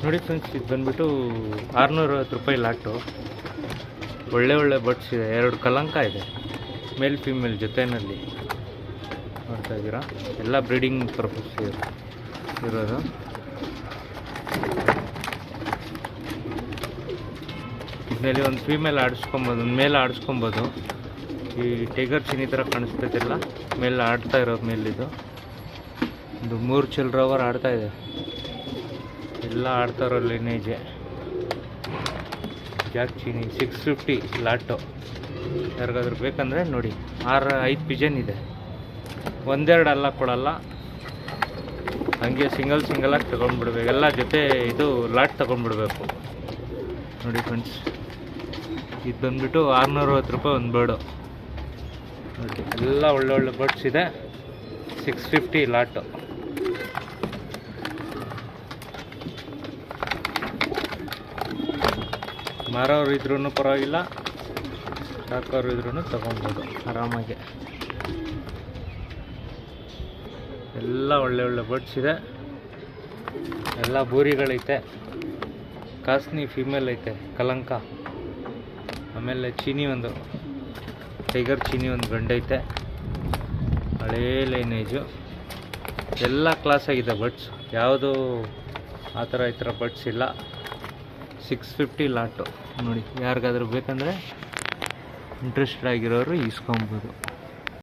ನೋಡಿ ಫ್ರೆಂಡ್ಸ್, ಇದು ಬಂದುಬಿಟ್ಟು 650 ರೂಪಾಯಿ ಲಾಟು. ಒಳ್ಳೆ ಬಡ್ಸ್ ಇದೆ. 2 ಕಲಂಕ ಇದೆ, ಮೇಲ್ ಫೀಮೇಲ್ ಜೊತೆಯಲ್ಲಿ ನೋಡ್ತಾ ಇದ್ದೀರಾ. ಎಲ್ಲ ಬ್ರೀಡಿಂಗ್ ಪರ್ಪಸ್ ಇರೋದು. ಇದರಲ್ಲಿ ಒಂದು ಫೀಮೇಲ್ ಆಡಿಸ್ಕೊಬೋದು, ಒಂದು ಮೇಲೆ ಆಡಿಸ್ಕೊಬೋದು. ಈ ಟೈಗರ್ ಚಿನ್ನಿ ಥರ ಕಾಣಿಸ್ತೈತಿಲ್ಲ, ಮೇಲೆ ಆಡ್ತಾ ಇರೋದು ಮೇಲಿದು. ಒಂದು 3 ಚಿಲ್ಡ್ರ ಓವರ್ ಆಡ್ತಾ ಇದೆ. ಎಲ್ಲ ಆಡ್ತಾ ಇರೋ ಲೈನೇಜೆ. ಜಾಕ್ ಚೀನಿ 650 ಲಾಟು. ಯಾರಿಗಾದ್ರೂ ಬೇಕಂದರೆ ನೋಡಿ. 5 ಪಿಜನ್ ಇದೆ. ಒಂದೆರಡು ಅಲ್ಲ ಕೊಡಲ್ಲ, ಹಂಗೆ ಸಿಂಗಲಾಗಿ ತೊಗೊಂಡ್ಬಿಡ್ಬೇಕು. ಎಲ್ಲ ಜೊತೆ ಇದು ಲಾಟ್ ತೊಗೊಂಡ್ಬಿಡ್ಬೇಕು. ನೋಡಿ ಫ್ರೆಂಡ್ಸ್, ಇದು ಬಂದುಬಿಟ್ಟು 660 ರೂಪಾಯಿ ಒಂದು ಬರ್ಡು. ನೋಡಿ, ಎಲ್ಲ ಒಳ್ಳೆ ಬರ್ಡ್ಸ್ ಇದೆ. 650 ಲಾಟು. ಮಾರೋರು ಇದ್ರೂ ಪರವಾಗಿಲ್ಲ, ಸಾಕೋರು ಇದ್ರೂ ತೊಗೊಬೋದು ಆರಾಮಾಗಿ. ಎಲ್ಲ ಒಳ್ಳೆ ಬರ್ಡ್ಸ್ ಇದೆ. ಎಲ್ಲ ಬೂರಿಗಳೈತೆ. ಕಾಸ್ನಿ ಫೀಮೇಲ್ ಐತೆ, ಕಲಂಕ. ಆಮೇಲೆ ಚೀನಿ ಒಂದು ಟೈಗರ್ ಚೀನಿ ಒಂದು ಗಂಡೈತೆ. ಹಳೇ ಲೈನೇಜು. ಎಲ್ಲ ಕ್ಲಾಸ್ ಆಗಿದೆ ಬರ್ಡ್ಸ್. ಯಾವುದು ಆ ಥರ ಈ ಥರ ಬರ್ಡ್ಸ್ ಇಲ್ಲ. 650 ಲಾಟು. ನೋಡಿ, ಯಾರಿಗಾದ್ರೂ ಬೇಕಂದರೆ ಇಂಟ್ರೆಸ್ಟೆಡ್ ಆಗಿರೋರು ಇಸ್ಕೊಬೋದು.